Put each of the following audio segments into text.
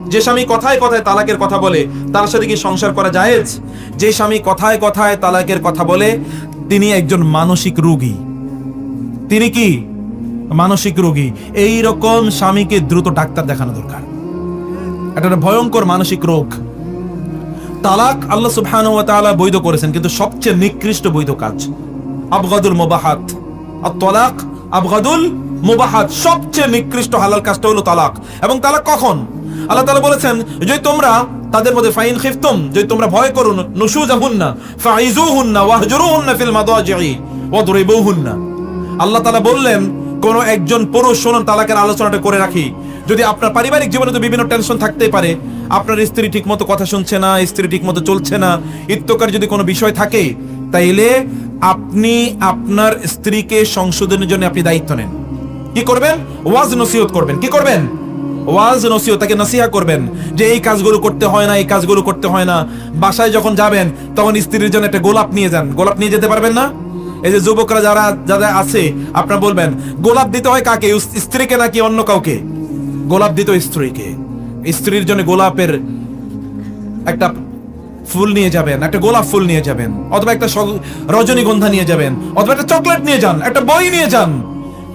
যে স্বামী কথায় কথায় তালাকের কথা বলে তার সাথে কি সংসার করা জায়েজ? যে স্বামী কথায় কথায় তালাকের কথা বলে তিনি একজন মানসিক রোগী। তিনি কি মানসিক রোগী? এই রকম স্বামীকে দ্রুত ডাক্তার দেখানো দরকার। এটা একটা ভয়ঙ্কর মানসিক রোগ। তালাক আল্লাহ সুবহানাহু ওয়া তাআলা বৈধ করেছেন, কিন্তু সবচেয়ে নিকৃষ্ট বৈধ কাজ আবগাদুল মুবাহাত। আত-তালাক আবগাদুল মুবাহাত, সবচেয়ে নিকৃষ্ট হালাল কাজটা হলো তালাক। এবং তালাক কখন? আল্লাহ তাআলা বলেছেন, যদি তোমরা তাদের মধ্যে ফাইন খিফতুম, যদি তোমরা ভয় করো নুশুজাহুন্না ফাইজুহুন্না ওয়াহজুরুহুন্না ফিল মাদাজি'i ওয়াদরিবুহুন্না। আল্লাহ তাআলা বললেন, কোন একজন পুরুষ, শুনুন তালাকের আলোচনাটা করে রাখি, যদি আপনার পারিবারিক জীবনে তো বিভিন্ন টেনশন থাকতেই পারে, আপনার স্ত্রী ঠিকমতো কথা শুনছে না, স্ত্রী ঠিকমতো চলছে না, ইত্তকার যদি কোনো বিষয় থাকে, তাইলে আপনি আপনার স্ত্রীকে সংশোধনের জন্য আপনি দায়িত্ব নেন। কি করবেন? ওয়াজ নসিহত করবেন। কি করবেন? ওয়াজ নসিহত, তাকে নসিহা করবেন যে এই কাজগুলো করতে হয় না, এই কাজগুলো করতে হয় না। বাসায় যখন যাবেন তখন স্ত্রীর জন্য একটা গোলাপ নিয়ে যান। গোলাপ নিয়ে যেতে পারবেন না? এই যে যুবকরা যারা যারা আছে, আপনারা বলবেন গোলাপ দিতে হয় কাকে? স্ত্রীকে নাকি অন্য কাউকে? গোলাপ দিতে হয় স্ত্রীকে। স্ত্রীর জন্য গোলাপের একটা ফুল নিয়ে যাবেন, একটা গোলাপ ফুল নিয়ে যাবেন, অথবা একটা রজনীগন্ধা নিয়ে যাবেন, অথবা একটা চকলেট নিয়ে যান, একটা বই নিয়ে যান,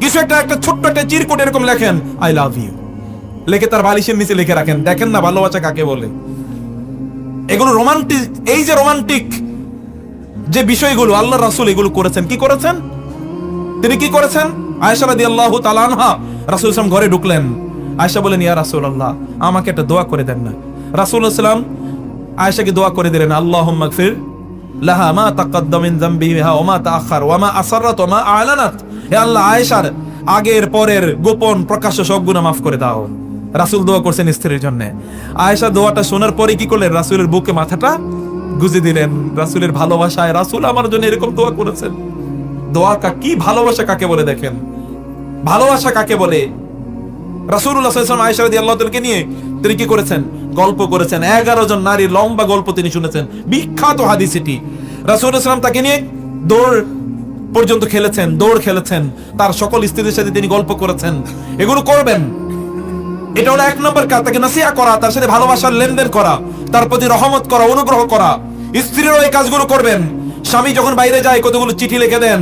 কিছু একটা ছোট্ট একটা চিরকুট এরকম লেখেন আই লাভ ইউ, লেখে তার বালিশের নিচে লিখে রাখেন। দেখেন না ভালোবাসা কাকে বলে। এগুলো রোমান্টিক। এই যে রোমান্টিক যে বিষয়গুলো আল্লাহ রাসূল এগুলো করেছেন। কি করেছেন? তিনি কি করেছেন? আয়েশা রাদিয়াল্লাহু তাআলা আনহা রাসূল সাল্লাল্লাহু আলাইহি ওয়াসাল্লাম ঘরে ঢুকলেন। আয়েশা বলেন, ইয়া রাসূলুল্লাহ, আমাকে একটা দোয়া করে দেন না। রাসূল সাল্লাল্লাহু আলাইহি ওয়াসাল্লাম আয়েশাকে দোয়া করে দিলেন, আল্লাহুম্মা গফির লাহা মা তাকাদ্দাম মিন যামবিহা ওয়া মা তাআখার ওয়া মা আসরাত ওয়া মা আ'লানাত। হে আল্লাহ, আয়েশার আগের পরের গোপন প্রকাশ্য সব গুনাহ মাফ করে দাও। রাসূল দোয়া করছেন স্ত্রীর জন্য। আয়েশা দোয়াটা শোনার পরে কি করলেন? রাসূলের বুকে মাথাটা গুজে দিলেন। রাসূলের ভালোবাসায়, রাসূল আমার জন্য এরকম দোয়া করেছেন। দোয়া কি ভালোবাসা কাকে বলে দেখেন। ভালোবাসা কাকে বলে? রাসূলুল্লাহ সাল্লাল্লাহু আলাইহি ওয়াসাল্লাম আয়েশা রাদিয়াল্লাহু তাআলা নিয়ে তিনি কি করেছেন? গল্প করেছেন। 11 জন নারীর লম্বা গল্প তিনি শুনেছেন। বিখ্যাত হাদিস এটি। রাসূলুল্লাহ সাল্লাল্লাহু আলাইহি ওয়াসাল্লাম তাকে নিয়ে দৌড় পর্যন্ত খেলেছেন, দৌড় খেলেছেন। তার সকল স্ত্রীদের সাথে তিনি গল্প করেছেন। এগুলো করবেন। এটা হলো 1 নম্বর কাজ, তাকে নসিহত করা, তার সাথে ভালোবাসার লেনদেন করা, তার প্রতি রহমত করা, অনুগ্রহ করা। স্ত্রীরাও এই কাজগুলো করবেন। স্বামী যখন বাইরে যায় কতগুলো চিঠি লিখে দেন,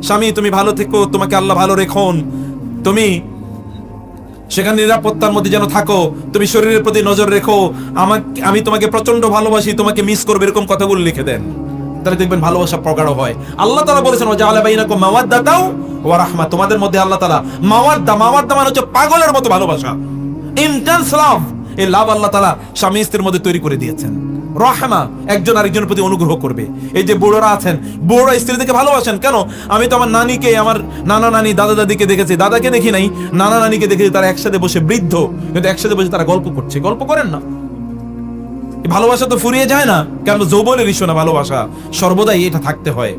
স্বামী তুমি ভালো থেকো, তোমাকে আল্লাহ ভালো রেখুন, তুমি সেখানে নিরাপত্তার মধ্যে যেন থাকো, তুমি শরীরের প্রতি নজর রেখো, আমি তোমাকে প্রচন্ড ভালোবাসি, তোমাকে মিস করবো, এরকম কথাগুলো লিখে দেন। তাহলে দেখবেন ভালোবাসা প্রগাঢ় হয়। আল্লাহ তাআলা বলেছেন, ওয়া জাআলা বাইনাকুম মাওয়াদ্দাতাও ওয়া রাহমা, তোমাদের মধ্যে আল্লাহ তাআলা মাওয়াদ্দা মানে হচ্ছে পাগলের মতো ভালোবাসা, ইন্টেন্স লাভ। এই লাভ আল্লাহ তাআলা স্বামী স্ত্রীর মধ্যে তৈরি করে দিয়েছেন। রহমা, একজন আরেকজনের প্রতি অনুগ্রহ করবে। এই যে বুড়োরা আছেন, বুড়োরা স্ত্রীদেরকে ভালোবাসেন কেন? আমি তো আমার নানিকে, আমার নানা নানি, দাদা দাদিকে দেখেছি, দাদাকে দেখি নাই, নানা নানিকে দেখেছি, তারা একসাথে বসে, বৃদ্ধ কিন্তু একসাথে বসে তারা গল্প করছে। গল্প করেন না? ভালোবাসা তো ফুরিয়ে যায় না, কারণ যৌবনের ইস্যু না, ভালোবাসা সর্বদাই এটা থাকতে হয়।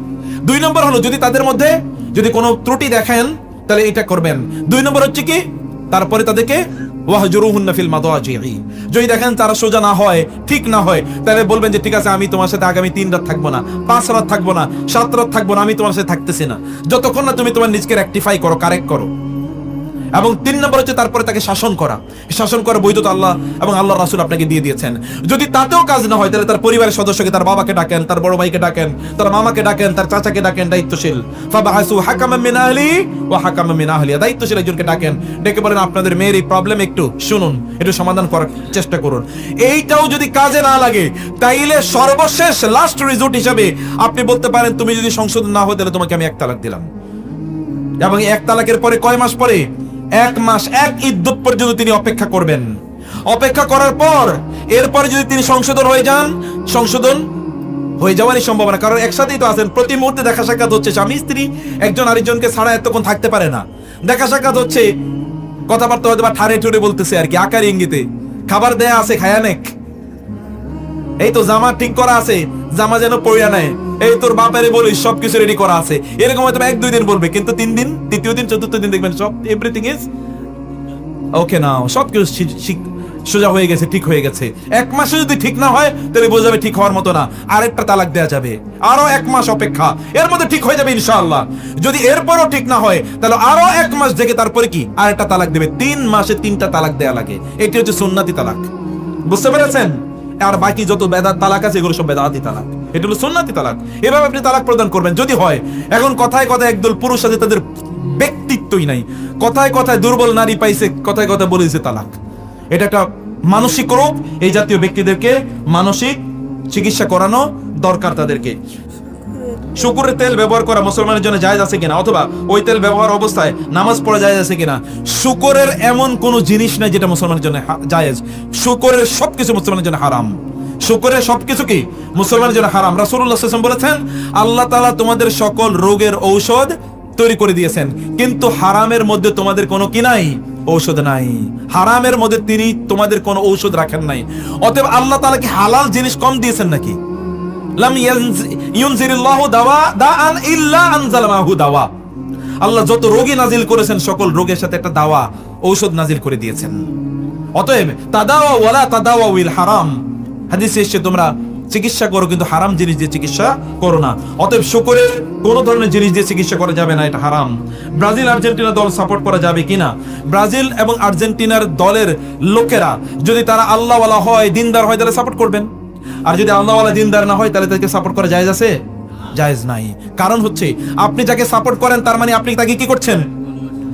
2 নম্বর হলো, যদি তাদের মধ্যে যদি কোনো ত্রুটি দেখেন তাহলে এটা করবেন। 2 নম্বর হচ্ছে কি, তারপরে তাদেরকে ওয়াহজুরুহুন্না ফিল মাদাজি'i, যদি দেখেন তারা সোজা না হয়, ঠিক না হয়, তাহলে বলবেন যে ঠিক আছে, আমি তোমার সাথে আগামী 3 রাত থাকবো না, 5 রাত থাকবো না, 7 রাত থাকবো না, আমি তোমার সাথে থাকতেছি না, যতক্ষণ না তুমি তোমার নিজকে রেকটিফাই করো, কারেক্ট করো। এবং 3 নম্বর হচ্ছে তারপরে তাকে শাসন করা। শাসন করার বৈধতা আল্লাহ এবং আল্লাহ রাসূল আপনাকে দিয়ে দিয়েছেন। যদি তাতেও কাজ না হয়, তাহলে তার পরিবারের সদস্যকে, তার বাবাকে ডাকেন, তার বড় ভাইকে ডাকেন, তার মামাকে ডাকেন, তার চাচাকে ডাকেন, দায়িত্বশীল। ফাবাহাসু হাকামান মিন আহলি ওয়া হাকামান মিন আহলিয়া, দায়িত্বশীল একজনকে ডাকেন, ডেকে বলেন আপনাদের মেয়ের এই প্রবলেম একটু শুনুন, একটু সমাধান করার চেষ্টা করুন। এইটাও যদি কাজে না লাগে, তাইলে সর্বশেষ লাস্ট রিজোর্ট হিসেবে আপনি বলতে পারেন, তুমি যদি সংশোধন না হয় তাহলে তোমাকে আমি 1 তালাক দিলাম। এবং 1 তালাকের পরে কয় মাস পরে? 1 মাস, 1 ইদ্দত পর্যন্ত তিনি অপেক্ষা করবেন। অপেক্ষা করার পর এরপরে যদি তিনি সংশোধন হয়ে যান, সংশোধন হয়ে যাওয়ারই সম্ভাবনা, কারণ একসাথেই তো আছেন, প্রতি মুহূর্তে দেখা সাক্ষাৎ হচ্ছে। স্বামী স্ত্রী একজন আরেকজনকে ছাড়া এতক্ষণ থাকতে পারে না। দেখা সাক্ষাৎ হচ্ছে, কথাবার্তা হয়তো বা ঠারে ঠুরে বলতেছে আর কি, আকার ইঙ্গিতে। খাবার দেয়া আছে, খায়ানেক। এই তো জামা ঠিক করা আছে, জামা যেন পড়িয়া নেয়, এই তোর বাপারে বলিস, সবকিছু রেডি করা আছে। এরকম হয়তো 1-2 দিন বলবে, কিন্তু 3 দিন, তৃতীয় দিন, চতুর্থ দিন দেখবেন সব এভরিথিং ইজ ওকে নাও, সবকিছু সোজা হয়ে গেছে, ঠিক হয়ে গেছে। 1 মাসে যদি ঠিক না হয় তাহলে বোঝা যাবে ঠিক হওয়ার মতো না, আরেকটা তালাক দেওয়া যাবে, আরো 1 মাস অপেক্ষা, এর মধ্যে ঠিক হয়ে যাবে ইনশাআল্লাহ। যদি এরপরও ঠিক না হয় তাহলে আরো 1 মাস থেকে তারপরে কি আরেকটা তালাক দেবে। 3 মাসে 3টা তালাক দেয়া লাগে, এটি হচ্ছে সুন্নতি তালাক। বুঝতে পেরেছেন? আর বাকি যত বেদাত তালাক আছে এগুলো সব বেদাতি তালাক, এটা হলো সুন্নতি তালাক। এভাবে আপনি তালাক প্রদান করবেন যদি হয়। এখন কথায় কথায় একদল পুরুষ আছে তাদের ব্যক্তিত্বই নাই, কথায় কথায় দুর্বল নারী পাইছে, কথায় কথায় বলেছে তালাক। এটা একটা মানসিক রোগ। এই জাতীয় ব্যক্তিদেরকে মানসিক চিকিৎসা করানো দরকার তাদেরকে। শুকরের তেল ব্যবহার করা মুসলমানের জন্য জায়েজ আছে কিনা, অথবা ওই তেল ব্যবহার অবস্থায় নামাজ পড়া জায়েজ আছে কিনা? শুকরের এমন কোন জিনিস নাই যেটা মুসলমানের জন্য জায়েজ। শুকরের সবকিছু মুসলমানের জন্য হারাম। শুকরের সবকিছু কি মুসলমানের জন্য হারাম। রাসূলুল্লাহ সাল্লাল্লাহু আলাইহি ওয়াসাল্লাম বলেছেন, আল্লাহ তাআলা তোমাদের সকল রোগের ঔষধ তৈরি করে দিয়েছেন, কিন্তু হারামের মধ্যে তোমাদের কোনো কি নাই, ঔষধ নাই। হারামের মধ্যে তিনি তোমাদের কোনো ঔষধ রাখেন নাই। অতএব আল্লাহ তাআলা কি হালাল জিনিস কম দিয়েছেন নাকি? লাম ইউনজিরিল্লাহু দাআন ইল্লা আনজালা মাহু দাওয়া। আল্লাহ যত রোগী নাজিল করেছেন সকল রোগের সাথে একটা দাওয়া, ঔষধ নাজিল করে দিয়েছেন। অতএব তাদাওয়া ওয়ালা তাদাওয়াউল হারাম, হাদিসে এসেছে তোমরা চিকিৎসা করো কিন্তু হারাম জিনিস দিয়ে চিকিৎসা করো না। অতএব শুকরের কোন ধরনের জিনিস দিয়ে চিকিৎসা করা যাবে না, এটা হারাম। ব্রাজিল আর্জেন্টিনা দল সাপোর্ট করা যাবে কিনা? ব্রাজিল এবং আর্জেন্টিনার দলের লোকেরা যদি তারা আল্লাহওয়ালা হয়, দিনদার হয়, তাহলে সাপোর্ট করবেন। আর যদি আল্লাহওয়ালা দিনদার না হয় তাহলে তাকে সাপোর্ট করা জায়েজ আছে? জায়েজ নাই। কারণ হচ্ছে আপনি যাকে সাপোর্ট করেন তার মানে আপনি তাকে কি করছেন?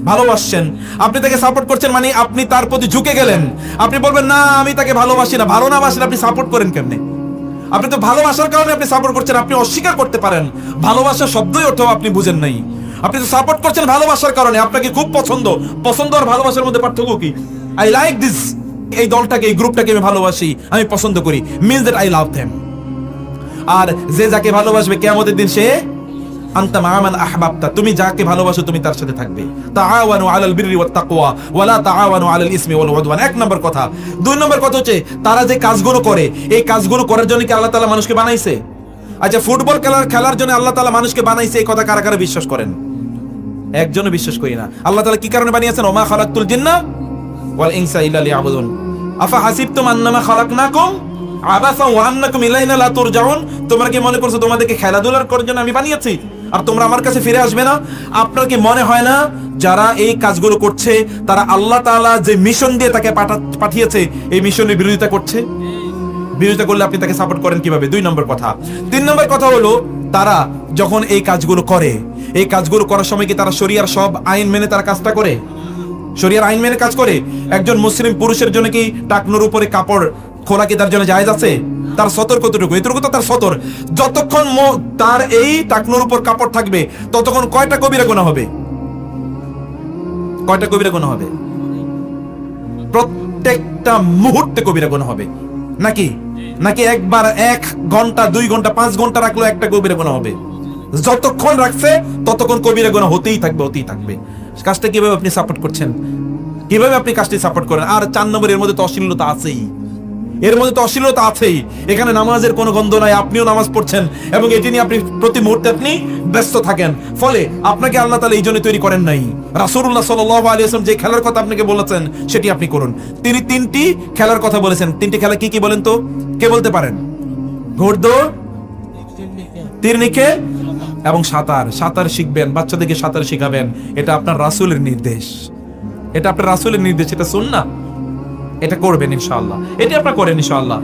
ভালোবাসছেন। আপনি তাকে সাপোর্ট করছেন মানে আপনি তার প্রতি ঝুঁকে গেলেন। আপনি বলবেন না আমি তাকে ভালোবাসি না, ভালো না বাসেন, আপনি সাপোর্ট করেন কেমনে? আপনি তো ভালোবাসার কারণে আপনি সাপোর্ট করছেন। আপনি অস্বীকার করতে পারেন ভালোবাসার শব্দই অর্থ আপনি বুঝেন নাই। আপনি তো সাপোর্ট করছেন ভালোবাসার কারণে, আপনাকে খুব পছন্দ। পছন্দ আর ভালোবাসার মধ্যে পার্থক্য কি? আই লাইক দিস, এই দলটাকে, এই গ্রুপটাকে আমি ভালোবাসি, আমি পছন্দ করি, means that I love them. আর যে যাকে ভালোবাসবে কিয়ামতের দিন সে আনতা মা মান আহবাবতা, তুমি যাকে ভালোবাসো তুমি তার সাথে থাকবে। তাআওয়ানু আলাল বিররি ওয়াত তাকওয়া ওয়া লা তাআওয়ানু আলাল ইসমি ওয়াল উদওয়ান। 1 নম্বর কথা। 2 নম্বর কথা হচ্ছে তারা যে কাজগুলো করে, এই কাজগুলো করার জন্য কি আল্লাহ তাআলা মানুষকে বানাইছে? আচ্ছা, ফুটবল খেলার জন্য আল্লাহ তাআলা মানুষকে বানাইছে, এই কথা কারা কারা বিশ্বাস করেন? একজনও বিশ্বাস করি না। আল্লাহ তাআলা কি কারণে বানিয়েছেন? ওমা খালাকতুল জিন্না ওয়াল ইনসা ইল্লা লিয়াবুদুন আফা হাসিবতুম আন্নামা খালাকনাকুম আবাসা ওয়া আন্নাকুম ইলাইনা লা তুরজাউন। তোমরা কি মনে করছো তোমাদেরকে খেলাধুলার করার জন্য আমি বানিয়েছি আর তোমরা আমার কাছে ফিরে আসবে না? আপনার কি মনে হয় না যারা এই কাজগুলো করছে তারা আল্লাহ তাআলা যে মিশন দিয়ে তাকে পাঠিয়েছে এই মিশনের বিরোধিতা করছে? বিরোধিতা করলে আপনি তাকে সাপোর্ট করেন কিভাবে? 2 নম্বর কথা। 3 নম্বর কথা হলো তারা যখন এই কাজগুলো করে, এই কাজগুলো করার সময় কি তারা শরিয়ার সব আইন মেনে তারা কাজটা করে? শরিয়ার আইন মেনে কাজ করে? একজন মুসলিম পুরুষের জন্য কি টাকনুর উপরে কাপড় খোলা কি তার জন্য জায়েজ আছে? তার সতর কতটুকু? এতটুকু তো তার সতর। যতক্ষণ তার এই টাকনুর উপর কাপড় থাকবে ততক্ষণ কয়টা কবিরা গুনাহ হবে? কয়টা কবিরা গুনাহ হবে? প্রত্যেকটা মুহূর্তে কবিরা গুনাহ হবে। নাকি নাকি একবার 1 ঘন্টা 2 ঘন্টা 5 ঘন্টা রাখলো একটা কবিরা গুনাহ হবে? যতক্ষণ রাখছে ততক্ষণ কবিরা গুনাহ হতেই থাকবে, হতেই থাকবে। কাজটা কিভাবে আপনি সাপোর্ট করছেন? কিভাবে আপনি কাজটি সাপোর্ট করেন? আর 4 নম্বর, এর মধ্যে তো অশ্লীলতা আছেই। এর মধ্যে তো অশ্লীলতা আছেই। এখানে নামাজের কোনো গন্ধ নাই, আপনিও নামাজ পড়ছেন এবং এটি নিয়ে আপনি প্রতি মুহূর্তে আপনি ব্যস্ত থাকেন। ফলে আপনাকে আল্লাহ তাআলা এই জন্য তৈরি করেন নাই। রাসূলুল্লাহ সাল্লাল্লাহু আলাইহি ওয়াসাল্লাম যে খেলার কথা আপনাকে বলেছেন সেটি আপনি করুন। তিনি 3টি খেলার কথা বলেছেন। 3টি খেলা কি কি বলেন তো? কে বলতে পারেন? ঘোড়দৌড়, তীর নিক্ষেপ এবং সাঁতার। সাঁতার শিখবেন, বাচ্চাদেরকে সাঁতার শিখাবেন। এটা আপনার রাসূলের নির্দেশ, এটা আপনার রাসূলের নির্দেশ, এটা সুন্নাহ। এটা করবেন ইনশাআল্লাহ, এটি আপনারা করেন ইনশাআল্লাহ।